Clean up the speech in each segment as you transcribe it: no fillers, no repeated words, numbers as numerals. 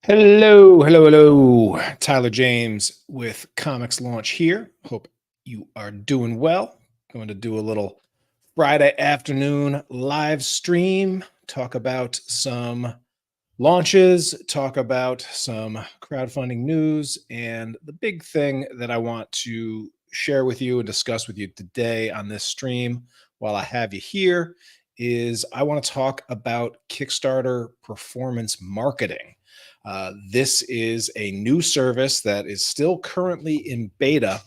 Hello. Tyler James with ComixLaunch here. Hope you are doing well. Going to do a little Friday afternoon live stream, talk about some launches, talk about some crowdfunding news, and the big thing that I want to share with you and discuss with you today on this stream while I have you here is I want to talk about Kickstarter performance marketing. This is a new service that is still currently in beta,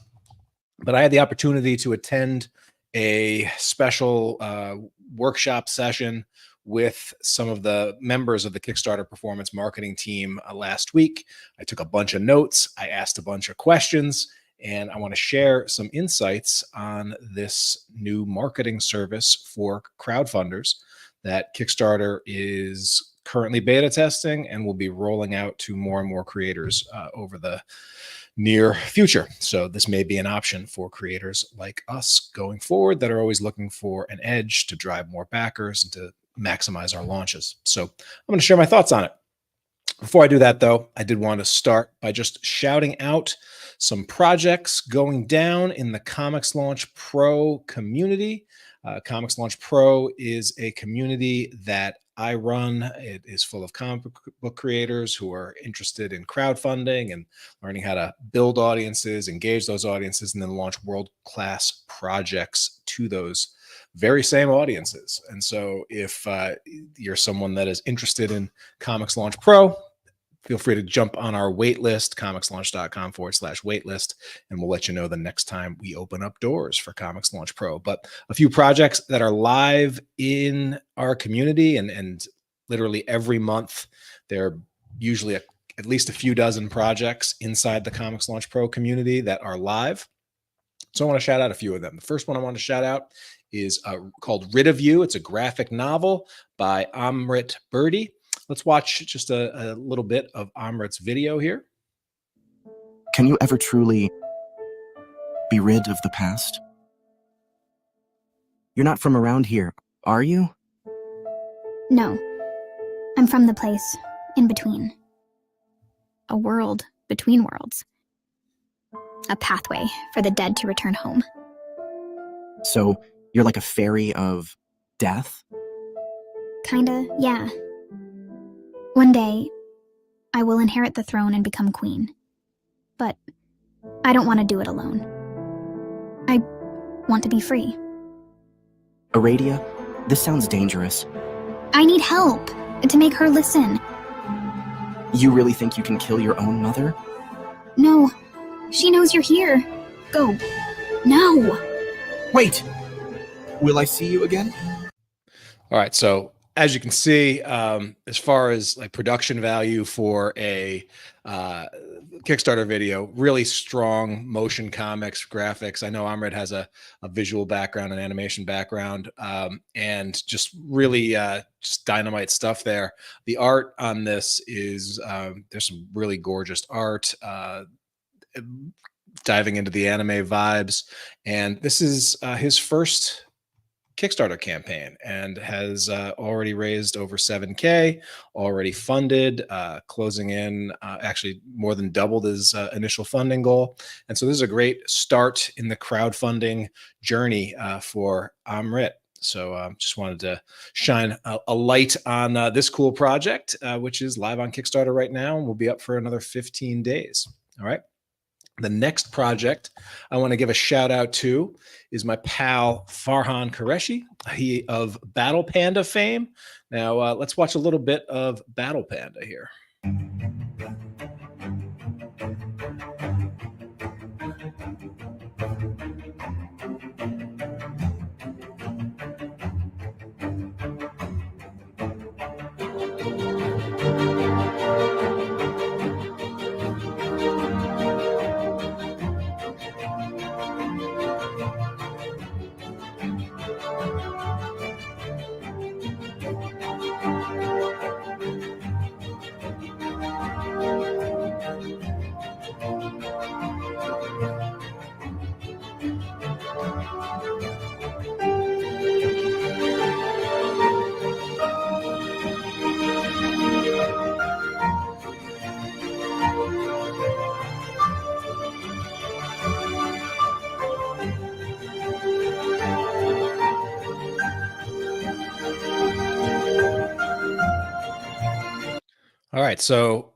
but I had the opportunity to attend a special workshop session with some of the members of the Kickstarter performance marketing team last week. I took a bunch of notes, I asked a bunch of questions, and I want to share some insights on this new marketing service for crowdfunders that Kickstarter is currently beta testing and will be rolling out to more and more creators over the near future. So this may be an option for creators like us going forward that are always looking for an edge to drive more backers and to maximize our launches. So I'm going to share my thoughts on it. Before I do that, though, I did want to start by just shouting out some projects going down in the ComixLaunch Pro community. ComixLaunch Pro is a community that I run. It is full of comic book creators who are interested in crowdfunding and learning how to build audiences, engage those audiences, and then launch world-class projects to those very same audiences. And so if you're someone that is interested in ComixLaunch Pro, feel free to jump on our wait list, comixlaunch.com/waitlist, and we'll let you know the next time we open up doors for ComixLaunch Pro. But a few projects that are live in our community, and literally every month, there are usually at least a few dozen projects inside the ComixLaunch Pro community that are live. So I want to shout out a few of them. The first one I want to shout out is called Rid of You. It's a graphic novel by Amrit Birdie. Let's watch just a little bit of Amrit's video here. Can you ever truly be rid of the past? You're not from around here, are you? No. I'm from the place in between. A world between worlds. A pathway for the dead to return home. So, you're like a fairy of death? Kinda, yeah. One day, I will inherit the throne and become queen. But I don't want to do it alone. I want to be free. Aradia, this sounds dangerous. I need help to make her listen. You really think you can kill your own mother? No, she knows you're here. Go. Now. Wait! Will I see you again? All right, so as you can see, as far as like production value for a Kickstarter video, really strong motion comics graphics. I know Amrit has a visual background, an animation background, and just really just dynamite stuff there. The art on this is, there's some really gorgeous art, diving into the anime vibes. And this is his first Kickstarter campaign and has already raised over 7K, already funded, closing in, actually more than doubled his initial funding goal. And so this is a great start in the crowdfunding journey for Amrit. So just wanted to shine a light on this cool project, which is live on Kickstarter right now and will be up for another 15 days. All right. The next project I want to give a shout out to is my pal Farhan Qureshi, he of Battle Panda fame. Now let's watch a little bit of Battle Panda here. All right, so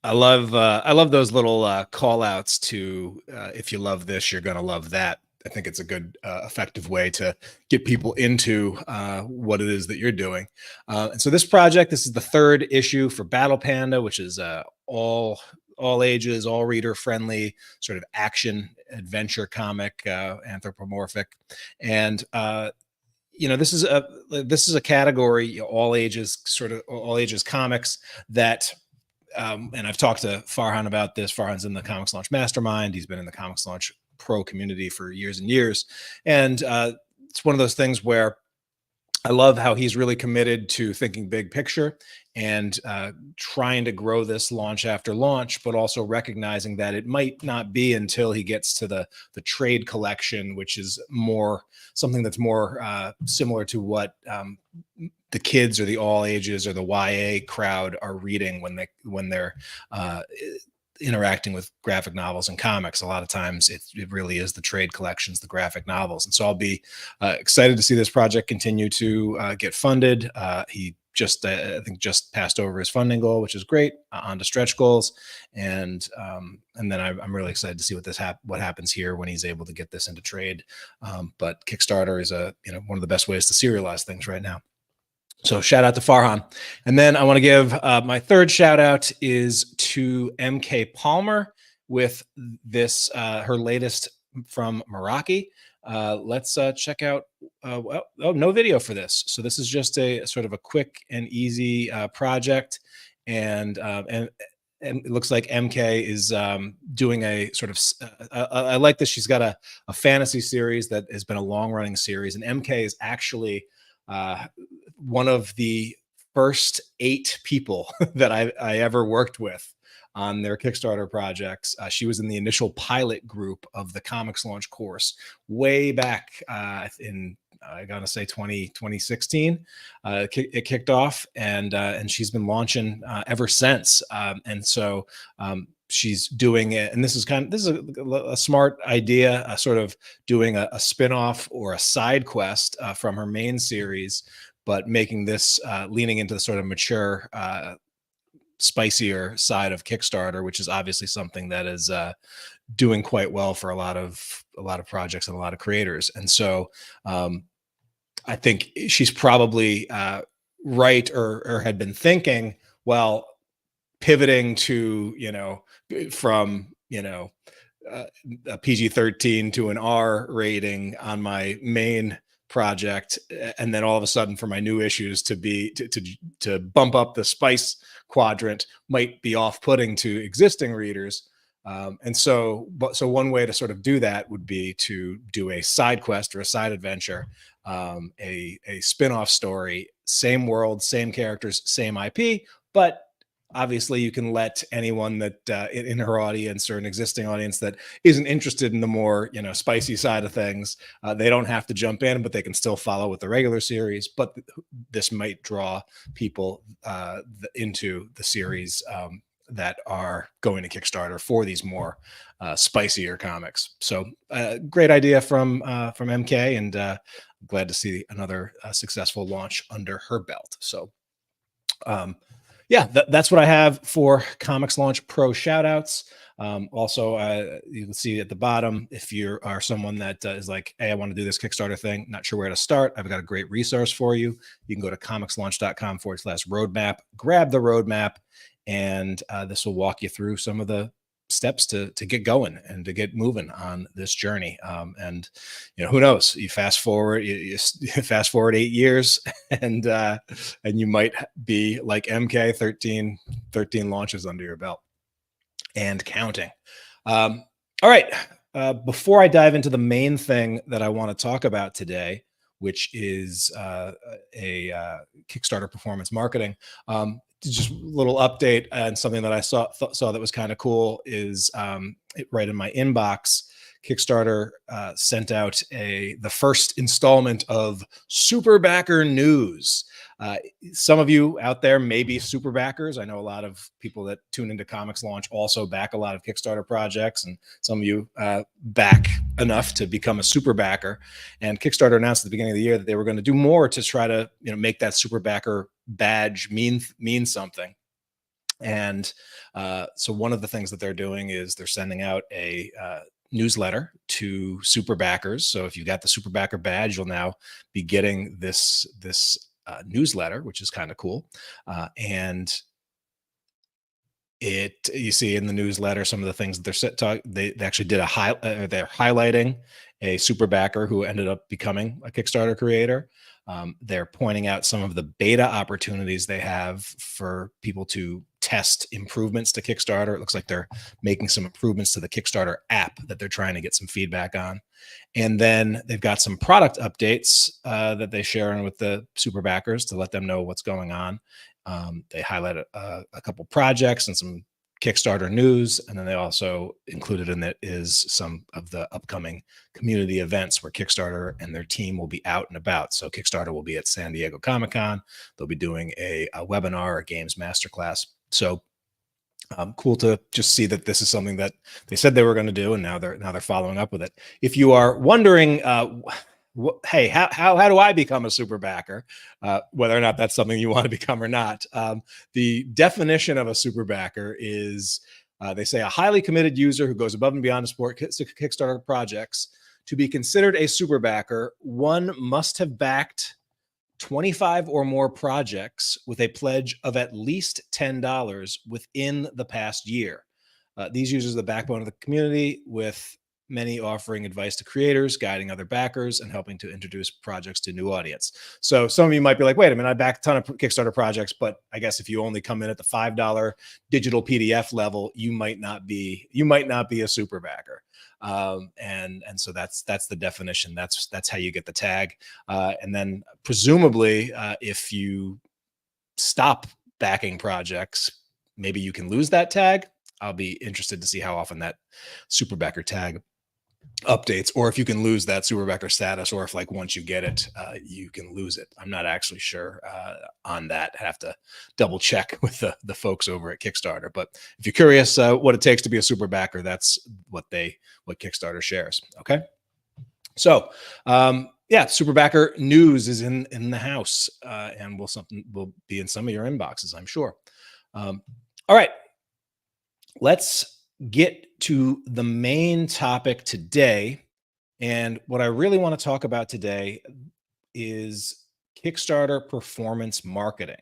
I love those little call outs to if you love this, you're gonna love that. I think it's a good, effective way to get people into what it is that you're doing. And so this is the third issue for Battle Panda, which is all ages, all reader friendly, sort of action adventure comic, anthropomorphic, and this is a category, all ages, sort of all ages comics that and I've talked to Farhan about this. Farhan's in the Comics Launch Mastermind. He's been in the Comics Launch Pro community for years and years. And it's one of those things where I love how he's really committed to thinking big picture and trying to grow this launch after launch, but also recognizing that it might not be until he gets to the trade collection, which is more something that's more similar to what the kids or the all ages or the YA crowd are reading when they're interacting with graphic novels and comics. A lot of times it really is the trade collections, the graphic novels. And so I'll be excited to see this project continue to get funded. He just, I think, just passed over his funding goal, which is great, on to stretch goals. And then I'm really excited to see what happens here when he's able to get this into trade. But Kickstarter is one of the best ways to serialize things right now. So shout out to Farhan. And then I want to give my third shout out is to MK Palmer with this, her latest from Meraki. Let's check out, no video for this. So this is just a sort of a quick and easy project. And it looks like MK is doing a sort of, I like this. She's got a fantasy series that has been a long running series. And MK is actually one of the first 8 people that I ever worked with on their Kickstarter projects. She was in the initial pilot group of the Comics Launch course way back in, I gotta say, 2016. It kicked off, and she's been launching ever since. And so she's doing it, and this is a smart idea, sort of doing a spin-off or a side quest from her main series, but making this leaning into the sort of mature, spicier side of Kickstarter, which is obviously something that is doing quite well for a lot of projects and a lot of creators. And so I think she's probably right, or had been thinking, well, pivoting to, from, a PG-13 to an R rating on my main project, and then all of a sudden for my new issues to bump up the spice quadrant might be off-putting to existing readers. And so one way to sort of do that would be to do a side quest or a side adventure, a spin-off story, same world, same characters, same IP, but obviously you can let anyone that in her audience or an existing audience that isn't interested in the more, spicy side of things, they don't have to jump in, but they can still follow with the regular series. But this might draw people into the series that are going to Kickstarter for these more spicier comics. So great idea from MK, and glad to see another successful launch under her belt. So yeah, that's what I have for Comics Launch Pro shoutouts. Also, you can see at the bottom, if you are someone that is like, hey, I want to do this Kickstarter thing, not sure where to start, I've got a great resource for you. You can go to comicslaunch.com/roadmap, grab the roadmap, and this will walk you through some of the steps to get going and to get moving on this journey. And who knows, you fast forward 8 years and you might be like MK, 13 launches under your belt and counting. All right, before I dive into the main thing that I want to talk about today, which is a Kickstarter performance marketing, just a little update, and something that I saw that was kind of cool is right in my inbox. Kickstarter sent out the first installment of Super Backer News. Some of you out there may be super backers. I know a lot of people that tune into Comics Launch also back a lot of Kickstarter projects, and some of you back enough to become a super backer. And Kickstarter announced at the beginning of the year that they were going to do more to try to make that super backer badge mean something. And so one of the things that they're doing is they're sending out a newsletter to super backers. So if you got the super backer badge, you'll now be getting this newsletter, which is kind of cool. And you see in the newsletter some of the things that they actually did they're highlighting a super backer who ended up becoming a Kickstarter creator. They're pointing out some of the beta opportunities they have for people to test improvements to Kickstarter. It looks like they're making some improvements to the Kickstarter app that they're trying to get some feedback on. And then they've got some product updates that they share with the super backers to let them know what's going on. They highlight a couple projects and some Kickstarter news, and then they also included in it is some of the upcoming community events where Kickstarter and their team will be out and about. So Kickstarter will be at San Diego Comic-Con. They'll be doing a webinar, a games masterclass. So cool to just see that this is something that they said they were going to do, and now they're following up with it. If you are wondering, hey, how do I become a super backer? Whether or not that's something you want to become or not. The definition of a super backer is, they say, a highly committed user who goes above and beyond to support Kickstarter projects. To be considered a super backer, one must have backed 25 or more projects with a pledge of at least $10 within the past year. These users are the backbone of the community, with many offering advice to creators, guiding other backers, and helping to introduce projects to new audience. So some of you might be like, wait a minute, I back a ton of Kickstarter projects, but I guess if you only come in at the $5 digital PDF level, you might not be a super backer. And so that's the definition. That's how you get the tag. And then presumably, if you stop backing projects, maybe you can lose that tag. I'll be interested to see how often that super backer tag updates, or if you can lose that super backer status, or if, like, once you get it, you can lose it. I'm not actually sure on that. I have to double check with the folks over at Kickstarter. But if you're curious what it takes to be a super backer, that's what Kickstarter shares. Okay. So yeah, super backer news is in the house, and will be in some of your inboxes, I'm sure. All right. Let's get to the main topic today. And what I really want to talk about today is Kickstarter performance marketing.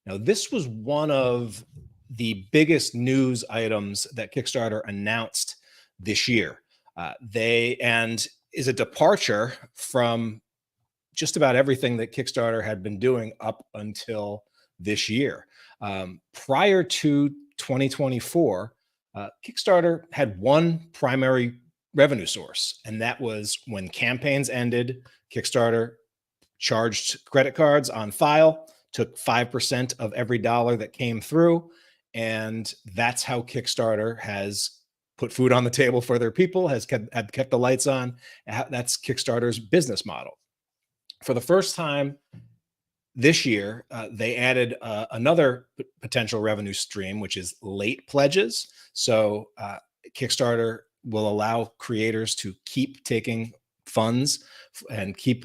Now, this was one of the biggest news items that Kickstarter announced this year. And is a departure from just about everything that Kickstarter had been doing up until this year. Prior to 2024, Kickstarter had one primary revenue source, and that was when campaigns ended, Kickstarter charged credit cards on file, took 5% of every dollar that came through, and that's how Kickstarter has put food on the table for their people, have kept the lights on. That's Kickstarter's business model. For the first time this year, they added another potential revenue stream, which is late pledges. So Kickstarter will allow creators to keep taking funds and keep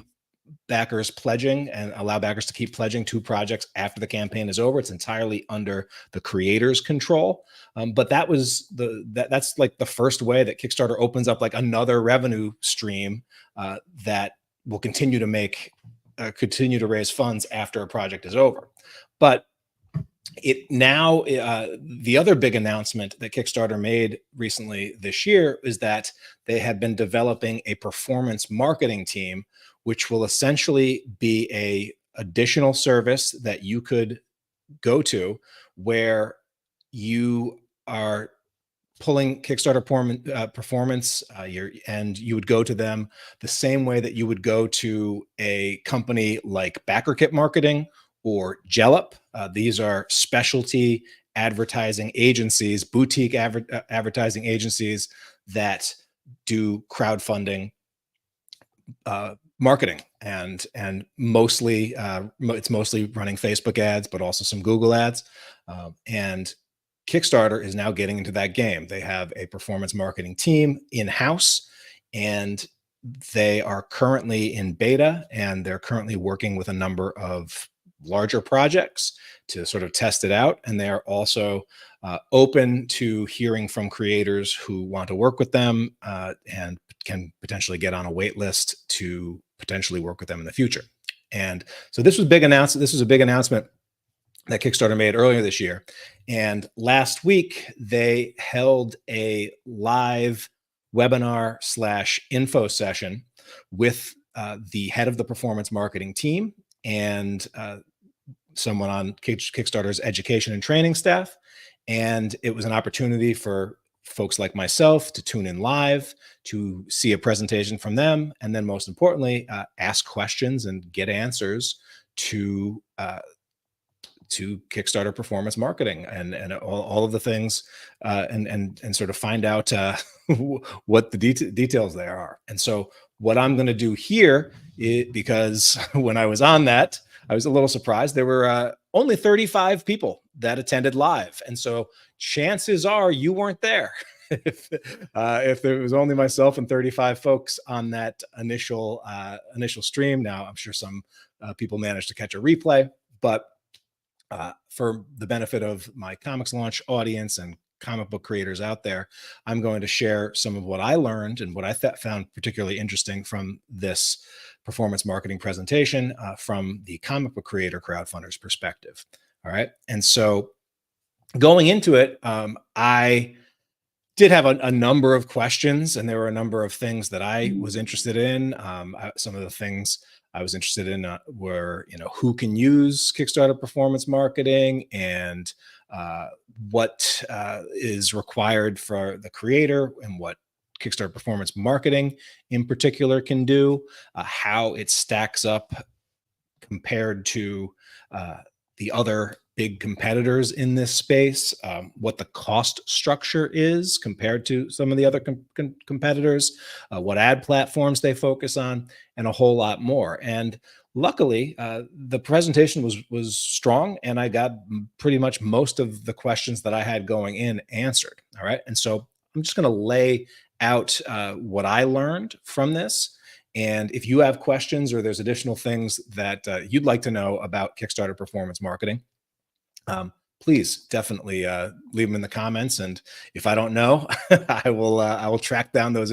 backers pledging, and allow backers to keep pledging to projects after the campaign is over. It's entirely under the creator's control. But that's like the first way that Kickstarter opens up like another revenue stream that will continue to raise funds after a project is over. But the other big announcement that Kickstarter made recently this year is that they have been developing a performance marketing team, which will essentially be a additional service that you could go to, where you are pulling Kickstarter performance, and you would go to them the same way that you would go to a company like BackerKit Marketing or Jellup. These are specialty advertising agencies, boutique advertising agencies that do crowdfunding marketing, and mostly it's mostly running Facebook ads, but also some Google ads. And Kickstarter is now getting into that game. They have a performance marketing team in-house, and they are currently in beta, and they're currently working with a number of larger projects to sort of test it out. And they are also open to hearing from creators who want to work with them and can potentially get on a wait list to potentially work with them in the future. And so this was a big announcement. This was a big announcement that Kickstarter made earlier this year. And last week, they held a live webinar / info session with the head of the performance marketing team and someone on Kickstarter's education and training staff. And it was an opportunity for folks like myself to tune in live, to see a presentation from them, and then most importantly, ask questions and get answers to Kickstarter performance marketing and all of the things, and sort of find out what the details there are. And so what I'm going to do here, because when I was on that, I was a little surprised. There were only 35 people that attended live. And so chances are you weren't there. If there was only myself and 35 folks on that initial stream. Now, I'm sure some people managed to catch a replay, but for the benefit of my ComixLaunch audience and comic book creators out there, I'm going to share some of what I learned and what I found particularly interesting from this performance marketing presentation from the comic book creator crowdfunder's perspective. All right. And so going into it, I did have a number of questions, and there were a number of things that I was interested in. Some of the things I was interested in were, who can use Kickstarter performance marketing, and what is required for the creator, and what Kickstarter performance marketing in particular can do, how it stacks up compared to the other big competitors in this space, what the cost structure is compared to some of the other competitors, what ad platforms they focus on, and a whole lot more. And luckily, the presentation was strong, and I got pretty much most of the questions that I had going in answered. All right. And so I'm just going to lay out what I learned from this. And if you have questions or there's additional things that you'd like to know about Kickstarter performance marketing, please definitely leave them in the comments. And if I don't know, I will track down those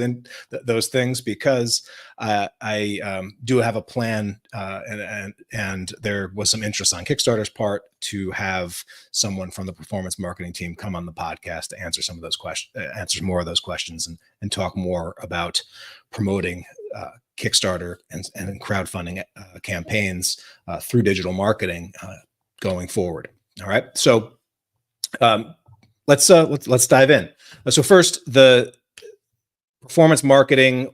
things, because I do have a plan, and there was some interest on Kickstarter's part to have someone from the performance marketing team come on the podcast to answer some of those questions, answer more of those questions, and talk more about promoting Kickstarter and crowdfunding campaigns through digital marketing going forward. All right, so let's dive in. So first, the performance marketing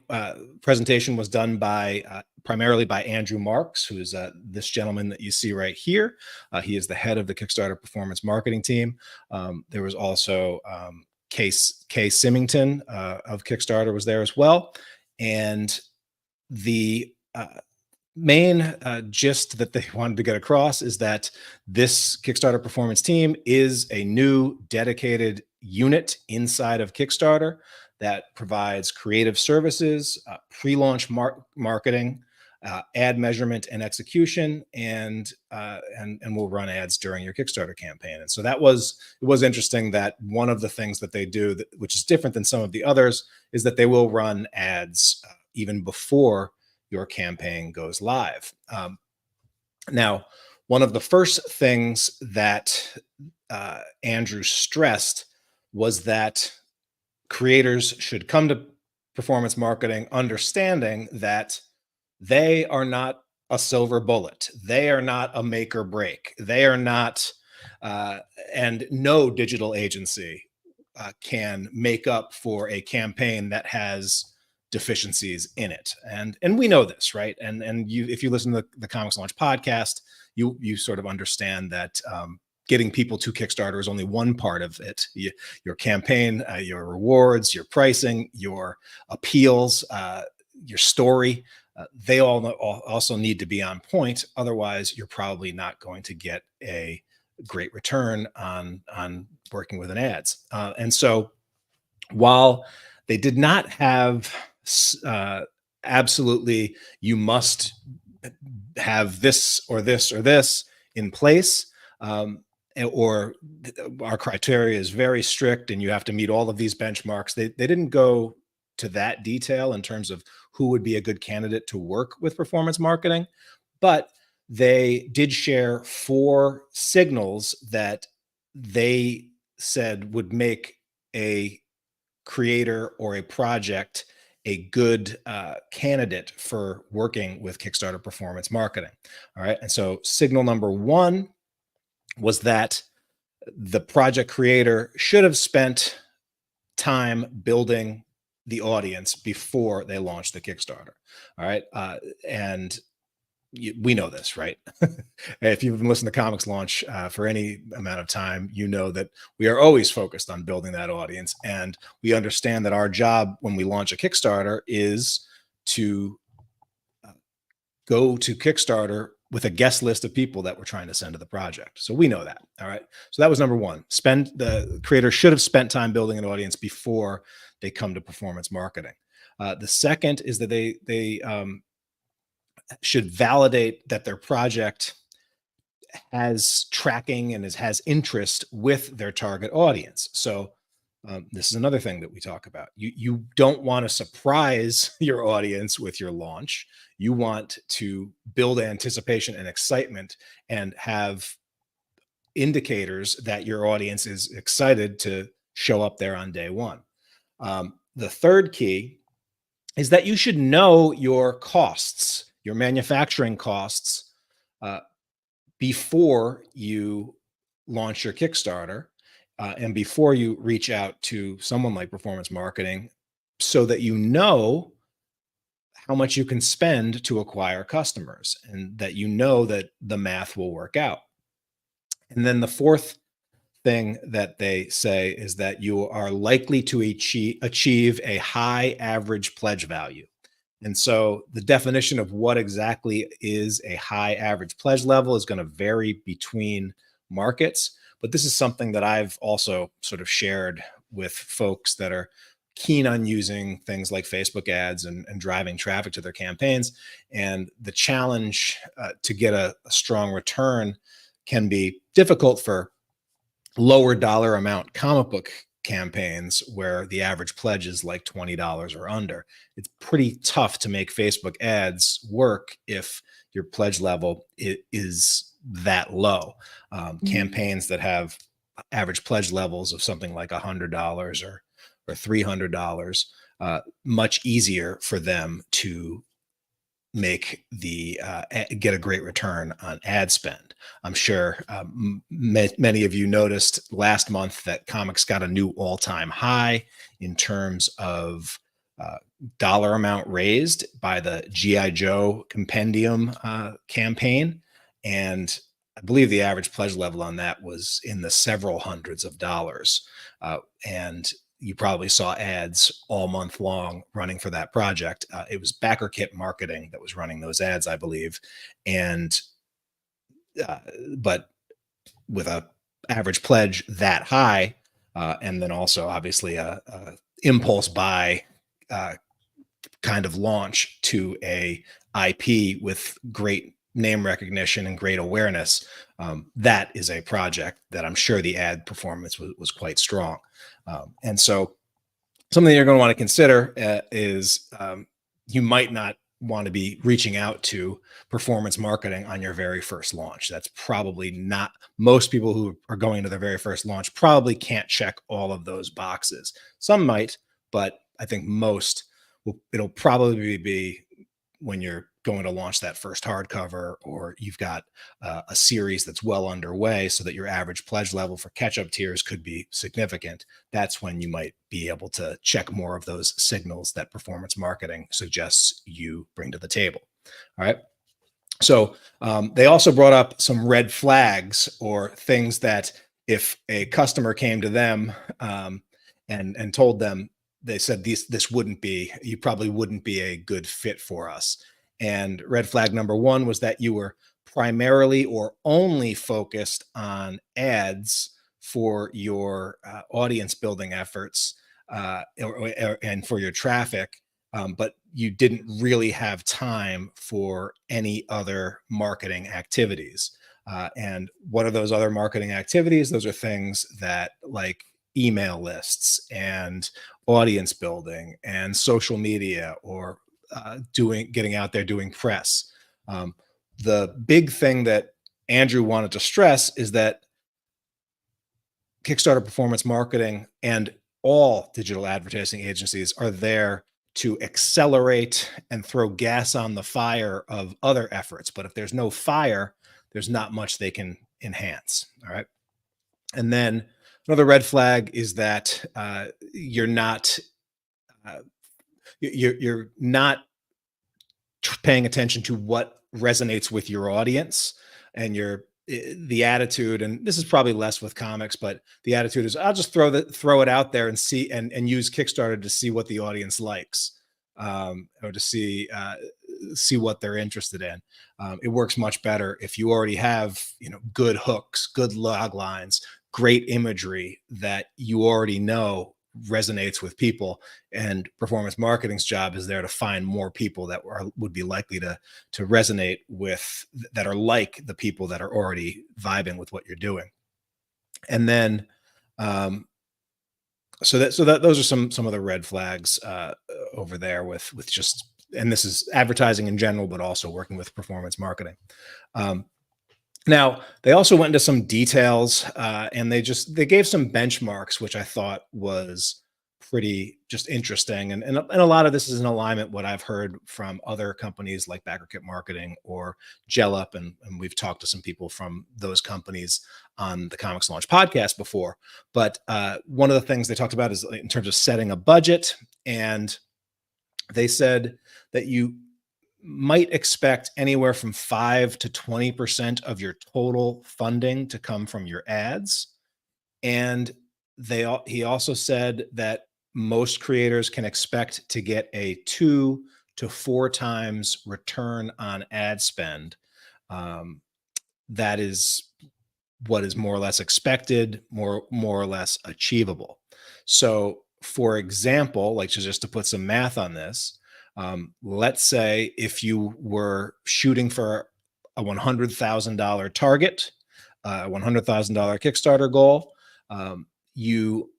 presentation was done by primarily by Andrew Marks, who is this gentleman that you see right here. He is the head of the Kickstarter performance marketing team. There was also Kay Symington of Kickstarter was there as well, and the main gist that they wanted to get across is that this Kickstarter performance team is a new dedicated unit inside of Kickstarter that provides creative services, pre-launch marketing, ad measurement and execution, and will run ads during your Kickstarter campaign. And so it was interesting that one of the things that they do, which is different than some of the others, is that they will run ads even before your campaign goes live. Now, one of the first things that Andrew stressed was that creators should come to performance marketing understanding that they are not a silver bullet. They are not a make or break. They are not, and no digital agency can make up for a campaign that has deficiencies in it. And we know this, right? And if you listen to the ComixLaunch podcast, you sort of understand that getting people to Kickstarter is only one part of it. Your campaign, your rewards, your pricing, your appeals, your story, they all also need to be on point. Otherwise, you're probably not going to get a great return on working with an ads. And so while they did not have absolutely, you must have this or this or this in place, or our criteria is very strict and you have to meet all of these benchmarks. They didn't go to that detail in terms of who would be a good candidate to work with performance marketing, but they did share 4 signals that they said would make a creator or a project a good candidate for working with Kickstarter performance marketing. All right. And so signal number 1 was that the project creator should have spent time building the audience before they launched the Kickstarter. All right. And we know this, right? If you've been listening to ComixLaunch for any amount of time, you know that we are always focused on building that audience. And we understand that our job when we launch a Kickstarter is to go to Kickstarter with a guest list of people that we're trying to send to the project. So we know that. All right. So that was number 1. The creator should have spent time building an audience before they come to performance marketing. The second is that they should validate that their project has tracking and has interest with their target audience. So this is another thing that we talk about. You don't want to surprise your audience with your launch. You want to build anticipation and excitement and have indicators that your audience is excited to show up there on day one. The third key is that you should know your costs, your manufacturing costs, before you launch your Kickstarter and before you reach out to someone like performance marketing, so that you know how much you can spend to acquire customers and that you know that the math will work out. And then the fourth thing that they say is that you are likely to achieve a high average pledge value. And so the definition of what exactly is a high average pledge level is going to vary between markets. But this is something that I've also sort of shared with folks that are keen on using things like Facebook ads and driving traffic to their campaigns. And the challenge to get a strong return can be difficult for lower dollar amount comic book campaigns where the average pledge is like $20 or under. It's pretty tough to make Facebook ads work if your pledge level is that low. Campaigns that have average pledge levels of something like $100 or $300, much easier for them to make get a great return on ad spend. I'm sure many of you noticed last month that comics got a new all-time high in terms of dollar amount raised by the G.I. Joe compendium campaign. And I believe the average pledge level on that was in the several hundreds of dollars. And you probably saw ads all month long running for that project. It was Backer Kit Marketing that was running those ads, I believe. And but with a average pledge that high, and then also obviously a impulse buy kind of launch to a IP with great name recognition and great awareness, that is a project that I'm sure the ad performance was quite strong. And so something you're going to want to consider is you might not want to be reaching out to performance marketing on your very first launch. That's probably not, most people who are going to their very first launch probably can't check all of those boxes. Some might, but I think most it'll probably be when you're going to launch that first hardcover, or you've got a series that's well underway so that your average pledge level for catch-up tiers could be significant. That's when you might be able to check more of those signals that performance marketing suggests you bring to the table. All right. So they also brought up some red flags, or things that if a customer came to them and told them, they said this wouldn't be, you probably wouldn't be a good fit for us. And red flag number 1 was that you were primarily or only focused on ads for your audience building efforts and for your traffic, but you didn't really have time for any other marketing activities. And what are those other marketing activities? Those are things that like email lists and audience building and social media, or getting out there doing press. The big thing that Andrew wanted to stress is that Kickstarter performance marketing and all digital advertising agencies are there to accelerate and throw gas on the fire of other efforts. But if there's no fire, there's not much they can enhance. All right. And then another red flag is that you're not paying attention to what resonates with your audience, and the attitude, and this is probably less with comics, but the attitude is, I'll just throw it out there and see, and use Kickstarter to see what the audience likes, or to see what they're interested in. It works much better if you already have, good hooks, good log lines, great imagery that you already know resonates with people, and performance marketing's job is there to find more people that would be likely to resonate with, that are like the people that are already vibing with what you're doing. And then so that those are some of the red flags over there with just, and this is advertising in general, but also working with performance marketing. Now, they also went into some details, and they gave some benchmarks, which I thought was pretty just interesting. And a lot of this is in alignment what I've heard from other companies like BackerKit Marketing or GelUp, and we've talked to some people from those companies on the ComixLaunch podcast before. But one of the things they talked about is in terms of setting a budget, and they said that you might expect anywhere from 5 to 20% of your total funding to come from your ads. And he also said that most creators can expect to get a 2 to 4 times return on ad spend. That is what is more or less expected, more or less achievable. So, for example, like just to put some math on this, let's say if you were shooting for a $100,000 target, a $100,000 Kickstarter goal, you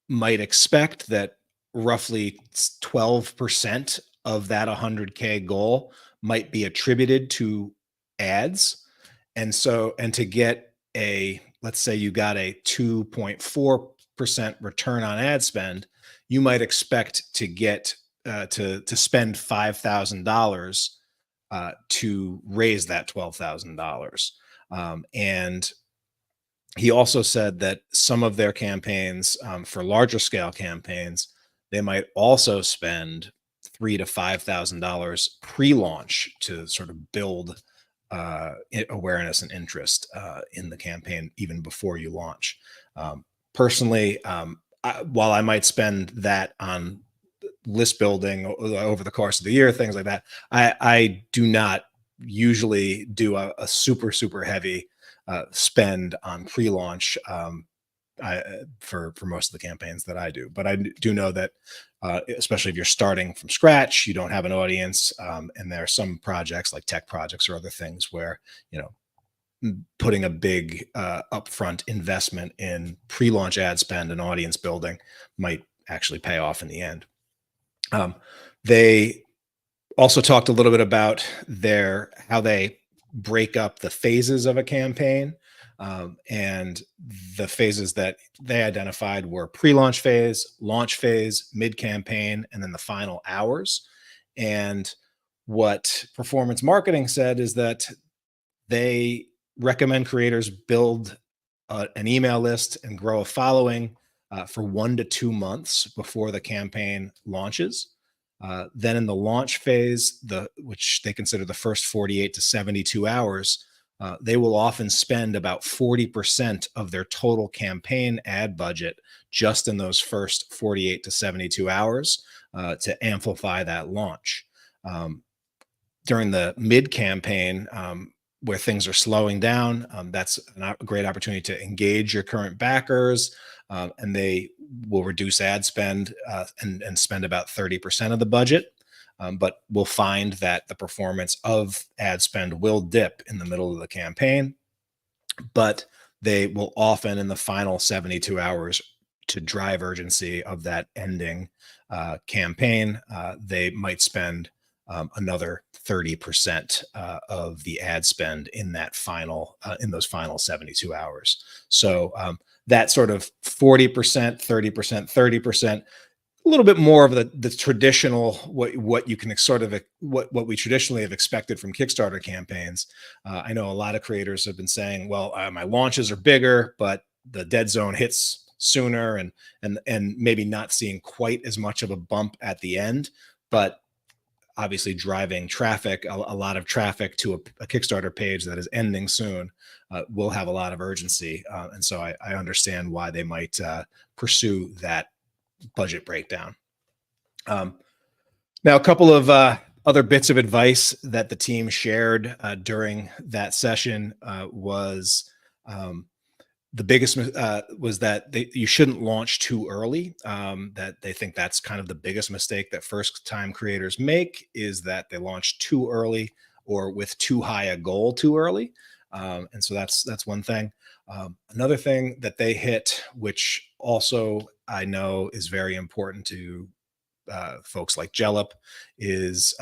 might expect that roughly 12% of that 100K goal might be attributed to ads. And to get let's say you got a 2.4% return on ad spend, you might expect to get to spend $5,000 to raise that $12,000. And he also said that some of their campaigns, for larger scale campaigns, they might also spend $3,000 to $5,000 pre-launch to sort of build awareness and interest in the campaign even before you launch. Personally, while I might spend that on list building over the course of the year, things like that, I do not usually do a super heavy spend on pre-launch for most of the campaigns that I do. But I do know that especially if you're starting from scratch, you don't have an audience, and there are some projects like tech projects or other things where putting a big upfront investment in pre-launch ad spend and audience building might actually pay off in the end. They also talked a little bit about how they break up the phases of a campaign. And the phases that they identified were pre-launch phase, launch phase, mid-campaign, and then the final hours. And what performance marketing said is that they recommend creators build an email list and grow a following for 1 to 2 months before the campaign launches. Then in the launch phase, which they consider the first 48 to 72 hours, they will often spend about 40% of their total campaign ad budget just in those first 48 to 72 hours to amplify that launch. During the mid-campaign, where things are slowing down, that's a great opportunity to engage your current backers, and they will reduce ad spend and spend about 30% of the budget. But we'll find that the performance of ad spend will dip in the middle of the campaign. but they will often, in the final 72 hours, to drive urgency of that ending campaign, they might spend another 30% of the ad spend in that final in those final 72 hours. So that sort of 40%, 30%, 30%, a little bit more of the traditional what you can sort of what we traditionally have expected from Kickstarter campaigns. I know a lot of creators have been saying, well, my launches are bigger, but the dead zone hits sooner, and maybe not seeing quite as much of a bump at the end, but obviously driving traffic, a lot of traffic to a Kickstarter page that is ending soon, will have a lot of urgency. And so I understand why they might pursue that budget breakdown. Now, a couple of other bits of advice that the team shared during that session was the biggest was that you shouldn't launch too early. That they think that's kind of the biggest mistake that first-time creators make, is that they launch too early or with too high a goal too early. And so that's one thing. Another thing that they hit, which also I know is very important to folks like Jellup, is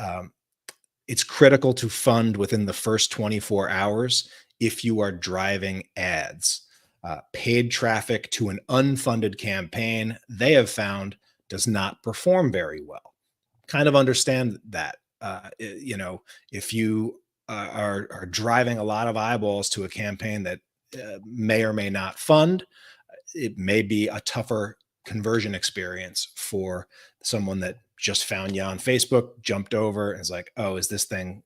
it's critical to fund within the first 24 hours if you are driving ads. Paid traffic to an unfunded campaign, they have found, does not perform very well. Kind of understand that. If you are driving a lot of eyeballs to a campaign that may or may not fund, it may be a tougher conversion experience for someone that just found you on Facebook, jumped over, and is like, oh, is this thing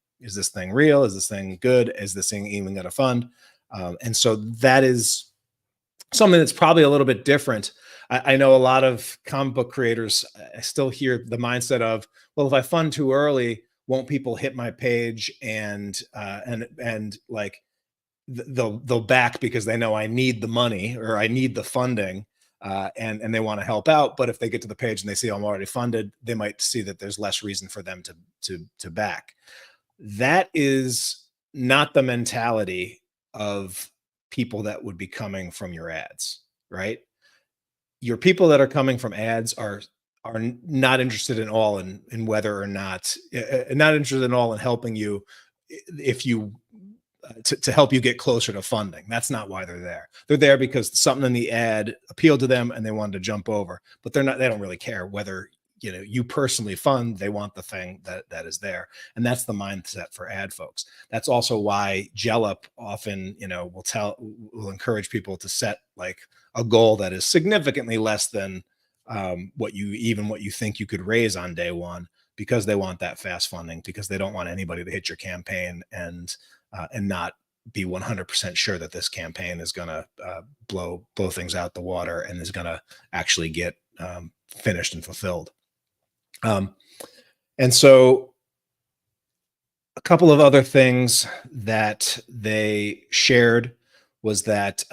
real? Is this thing good? Is this thing even going to fund? And so that is something that's probably a little bit different. I know a lot of comic book creators, I still hear the mindset of, well, if I fund too early, won't people hit my page and like they'll back because they know I need the money or I need the funding, and they want to help out. But if they get to the page and they see I'm already funded, they might see that there's less reason for them to back. That is not the mentality of people that would be coming from your ads, right? Your people that are coming from ads are not interested at all in whether or not, not interested at all in helping you if you to help you get closer to funding. That's not why they're there. They're there because something in the ad appealed to them and they wanted to jump over, but they don't really care whether you personally fund. They want the thing that is there. And that's the mindset for ad folks. That's also why Jellup often, will encourage people to set like a goal that is significantly less than what you think you could raise on day one, because they want that fast funding, because they don't want anybody to hit your campaign and not be 100% sure that this campaign is going to blow things out the water and is going to actually get finished and fulfilled. And so a couple of other things that they shared was that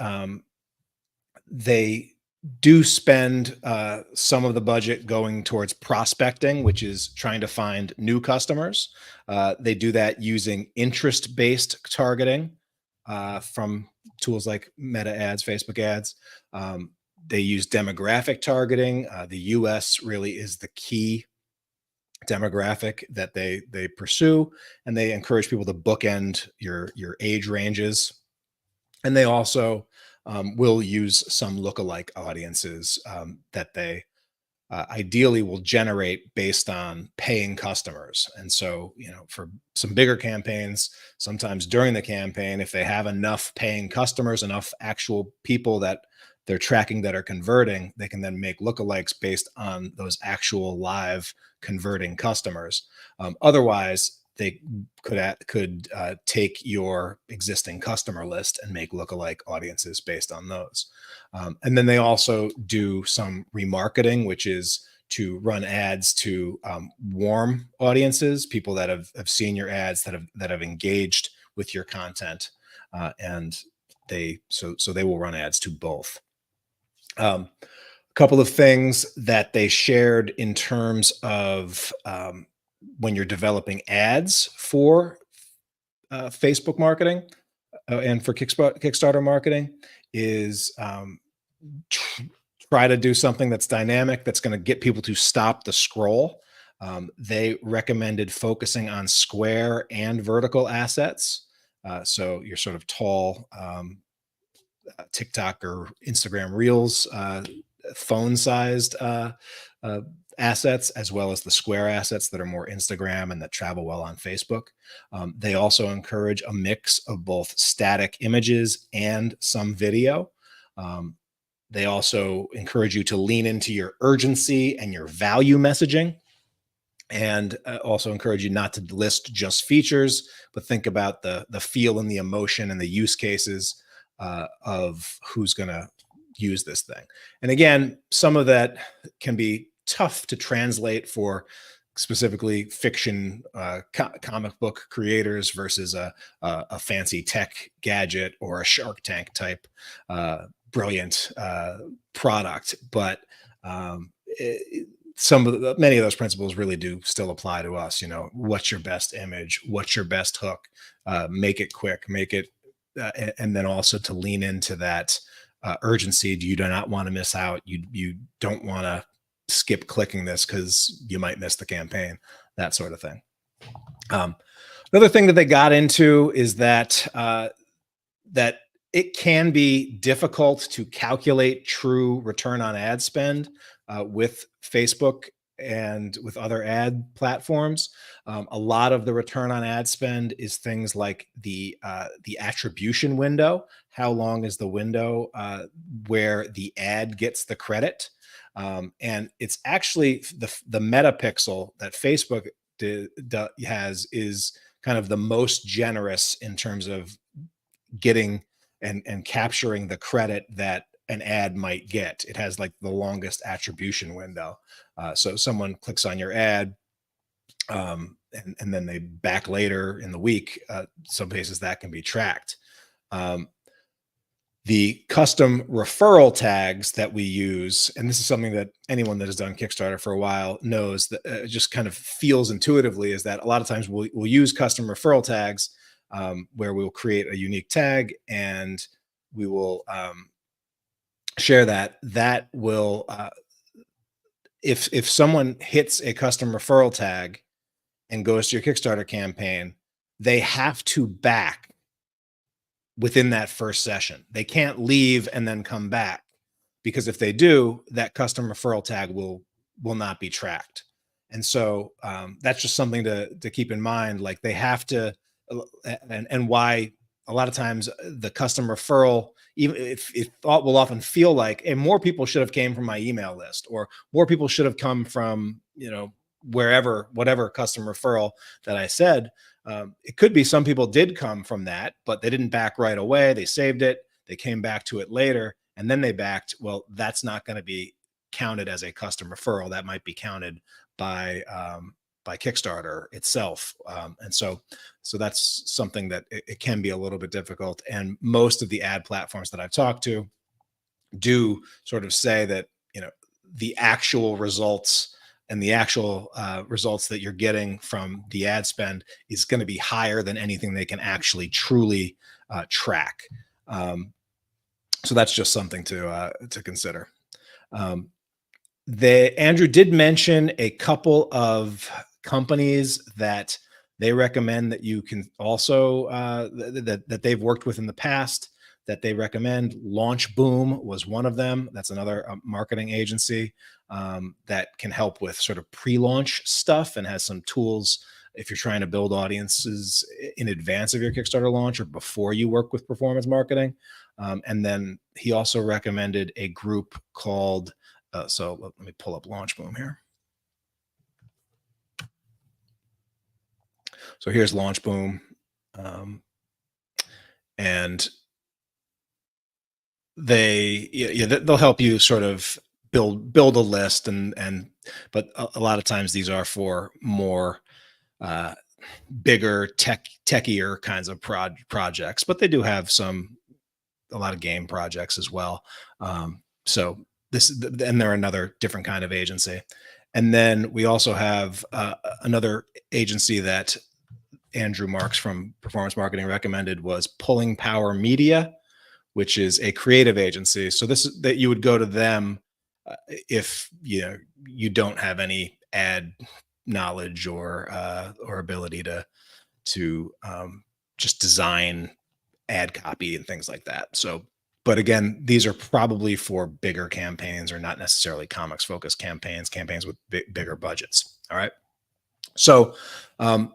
they do spend some of the budget going towards prospecting, which is trying to find new customers. They do that using interest-based targeting from tools like Meta ads, Facebook ads. They use demographic targeting. The US really is the key demographic that they pursue, and they encourage people to bookend your age ranges. And they also will use some lookalike audiences that they ideally will generate based on paying customers. And so, for some bigger campaigns, sometimes during the campaign, if they have enough paying customers, enough actual people that they're tracking that are converting, they can then make lookalikes based on those actual live converting customers. Otherwise, they could take your existing customer list and make lookalike audiences based on those. And then they also do some remarketing, which is to run ads to warm audiences, people that have seen your ads, that have engaged with your content, and they will run ads to both. A couple of things that they shared in terms of when you're developing ads for Facebook marketing. and for Kickstarter marketing is try to do something that's dynamic, that's going to get people to stop the scroll. They recommended focusing on square and vertical assets. So your sort of tall TikTok or Instagram Reels, phone-sized assets, as well as the square assets that are more Instagram and that travel well on Facebook. They also encourage a mix of both static images and some video. They also encourage you to lean into your urgency and your value messaging, and also encourage you not to list just features, but think about the feel and the emotion and the use cases of who's going to use this thing. And again, some of that can be tough to translate for specifically fiction comic book creators versus a fancy tech gadget or a Shark Tank type brilliant product. But many of those principles really do still apply to us. What's your best image? What's your best hook? Make it quick, make it, and then also to lean into that urgency. You do not want to miss out. You don't want to skip clicking this because you might miss the campaign, that sort of thing. Another thing that they got into is that that it can be difficult to calculate true return on ad spend with Facebook and with other ad platforms. A lot of the return on ad spend is things like the attribution window. How long is the window where the ad gets the credit? And it's actually the metapixel that Facebook has is kind of the most generous in terms of getting and capturing the credit that an ad might get. It has like the longest attribution window. So someone clicks on your ad and then they back later in the week. Some places that can be tracked. The custom referral tags that we use, and this is something that anyone that has done Kickstarter for a while knows, that just kind of feels intuitively, is that a lot of times we'll use custom referral tags where we'll create a unique tag and we will share that. That will, if someone hits a custom referral tag and goes to your Kickstarter campaign, they have to back within that first session. They can't leave and then come back, because if they do, that custom referral tag will not be tracked. And so that's just something to keep in mind. Like they have to, and why a lot of times the custom referral, even if it will often feel like, and more people should have came from my email list, or more people should have come from, whatever custom referral that I said. It could be some people did come from that, but they didn't back right away. They saved it. They came back to it later and then they backed. Well, that's not going to be counted as a custom referral. That might be counted by Kickstarter itself. And so that's something that it can be a little bit difficult. And most of the ad platforms that I've talked to do sort of say that, the actual results and the actual results that you're getting from the ad spend is going to be higher than anything they can actually truly track. So that's just something to consider. Andrew did mention a couple of companies that they recommend that you can also that they've worked with in the past, that they recommend. Launch Boom was one of them. That's another marketing agency that can help with sort of pre-launch stuff and has some tools if you're trying to build audiences in advance of your Kickstarter launch or before you work with performance marketing. And then he also recommended a group called, so let me pull up Launch Boom here. So here's Launch Boom. And they'll help you sort of build a list but a lot of times these are for more bigger techier kinds of projects, but they do have a lot of game projects as well. So and they're another different kind of agency. And then we also have another agency that Andrew Marks from Performance Marketing recommended was Pulling Power Media, which is a creative agency. So this is that you would go to them if you don't have any ad knowledge or ability to just design ad copy and things like that. So, but again, these are probably for bigger campaigns, or not necessarily comics focused campaigns with bigger budgets. All right. So the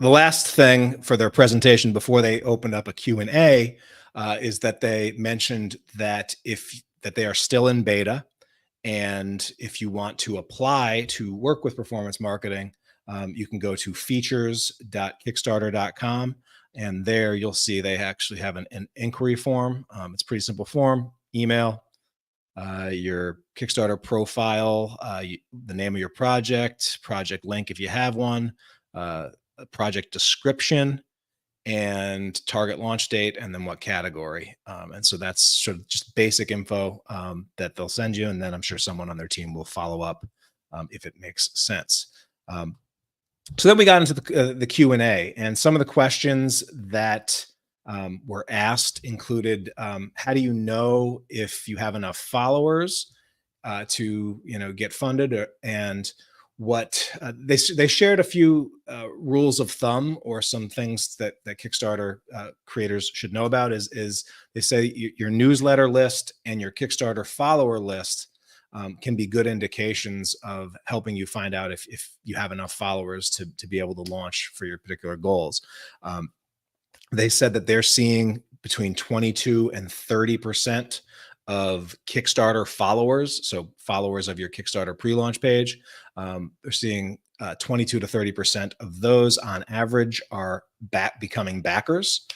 last thing for their presentation before they opened up a Q&A is that they mentioned that that they are still in beta, and if you want to apply to work with performance marketing, you can go to features.kickstarter.com, and there you'll see they actually have an inquiry form. It's a pretty simple form. Email your Kickstarter profile, the name of your project link if you have one, a project description, and target launch date, and then what category. And so that's sort of just basic info that they'll send you, and then I'm sure someone on their team will follow up if it makes sense. So then we got into the Q&A, and some of the questions that were asked included, how do you know if you have enough followers to get funded, and what they shared a few rules of thumb, or some things that Kickstarter creators should know about. Is they say your newsletter list and your Kickstarter follower list can be good indications of helping you find out if you have enough followers to be able to launch for your particular goals. They said that they're seeing between 22 and 30% of Kickstarter followers, so followers of your Kickstarter pre-launch page, they're seeing 22 to 30% of those on average are becoming backers.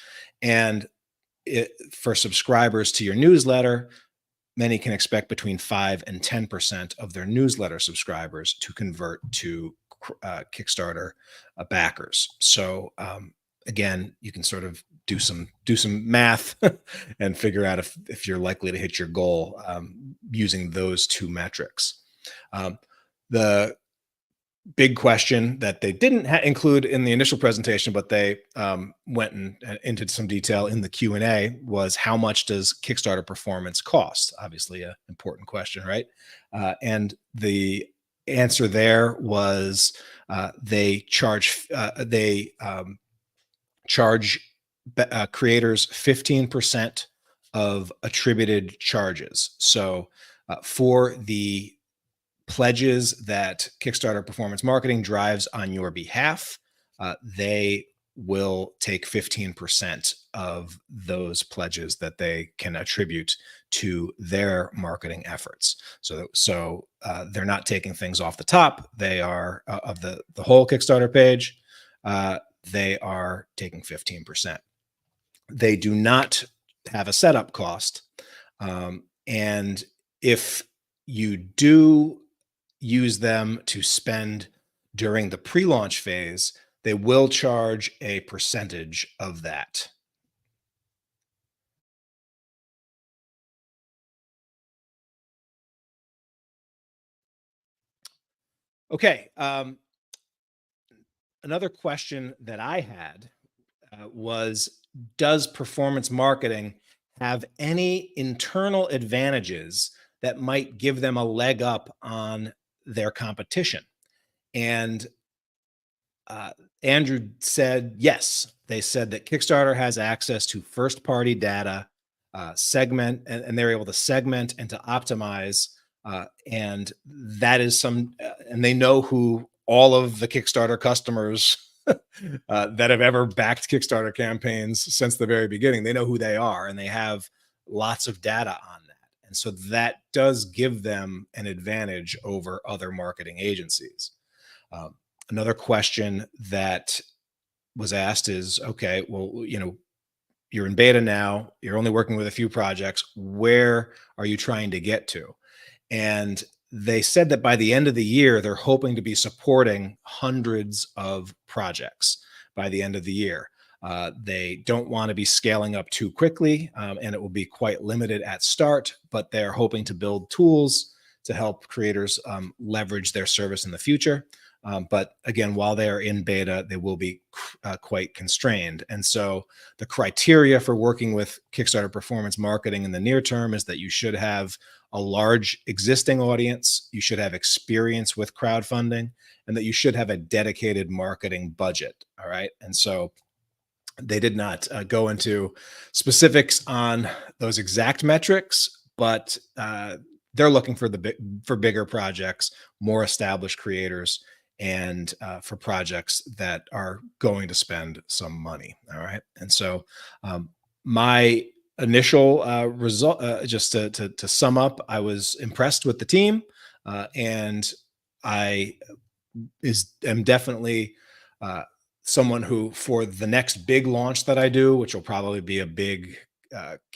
And for subscribers to your newsletter, many can expect between 5 and 10% of their newsletter subscribers to convert to Kickstarter backers. So again, you can sort of do some math and figure out if you're likely to hit your goal using those two metrics. The big question that they didn't include in the initial presentation, but they went into some detail in the Q&A, was how much does Kickstarter performance cost? Obviously an important question, right? And the answer there was they charge creators 15% of attributed charges. So for the pledges that Kickstarter Performance Marketing drives on your behalf, they will take 15% of those pledges that they can attribute to their marketing efforts. So they're not taking things off the top. They are of the whole Kickstarter page. They are taking 15%. They do not have a setup cost. And if you do use them to spend during the pre-launch phase, they will charge a percentage of that. Okay. Another question that I had was, does performance marketing have any internal advantages that might give them a leg up on their competition? And Andrew said yes. They said that Kickstarter has access to first-party data, segment, and they're able to segment and to optimize, and that is and they know who all of the Kickstarter customers that have ever backed Kickstarter campaigns since the very beginning. They know who they are, and they have lots of data on that. And so that does give them an advantage over other marketing agencies. Another question that was asked is, okay, well, you're in beta now, you're only working with a few projects. Where are you trying to get to? And they said that by the end of the year, they're hoping to be supporting hundreds of projects by the end of the year. They don't want to be scaling up too quickly, and it will be quite limited at start, but they're hoping to build tools to help creators leverage their service in the future. But again, while they are in beta, they will be quite constrained. And so the criteria for working with Kickstarter performance marketing in the near term is that you should have a large existing audience, you should have experience with crowdfunding, and that you should have a dedicated marketing budget. All right. And so they did not go into specifics on those exact metrics, but they're looking for for bigger projects, more established creators, and for projects that are going to spend some money. All right. And so my initial result, just to sum up, I was impressed with the team, and I am definitely someone who, for the next big launch that I do, which will probably be a big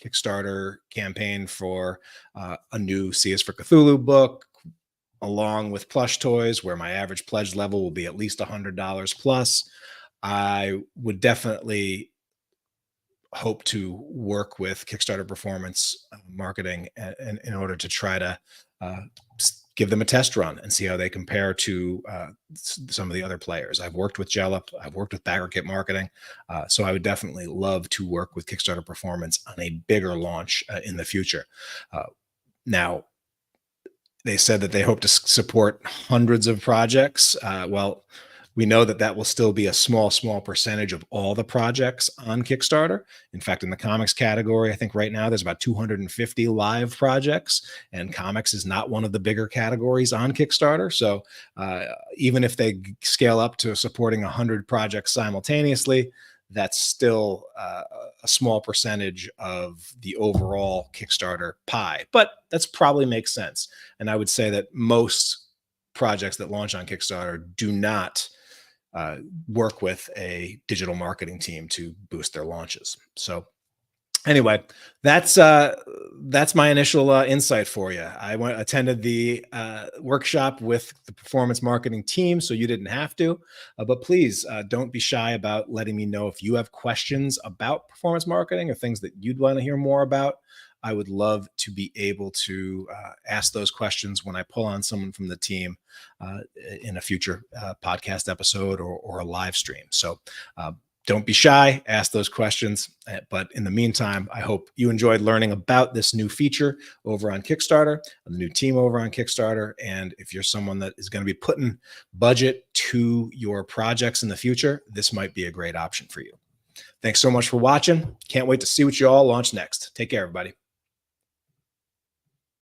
Kickstarter campaign for a new Sea is for Cthulhu book, along with plush toys, where my average pledge level will be at least $100 plus, I would definitely hope to work with Kickstarter performance marketing in order to try to give them a test run and see how they compare to some of the other players. I've worked with Jellup, I've worked with BackerKit marketing, so I would definitely love to work with Kickstarter performance on a bigger launch in the future. Now, they said that they hope to support hundreds of projects. Well, we know that that will still be a small percentage of all the projects on Kickstarter. In fact, in the comics category, I think right now there's about 250 live projects, and comics is not one of the bigger categories on Kickstarter. So even if they scale up to supporting 100 projects simultaneously, that's still a small percentage of the overall Kickstarter pie, but that's probably makes sense. And I would say that most projects that launch on Kickstarter do not work with a digital marketing team to boost their launches. So anyway, that's my initial insight for you. I attended the workshop with the performance marketing team, so you didn't have to. But please don't be shy about letting me know if you have questions about performance marketing or things that you'd want to hear more about. I would love to be able to ask those questions when I pull on someone from the team in a future podcast episode or a live stream. So don't be shy, ask those questions. But in the meantime, I hope you enjoyed learning about this new feature over on Kickstarter, the new team over on Kickstarter. And if you're someone that is going to be putting budget to your projects in the future, this might be a great option for you. Thanks so much for watching. Can't wait to see what you all launch next. Take care, everybody.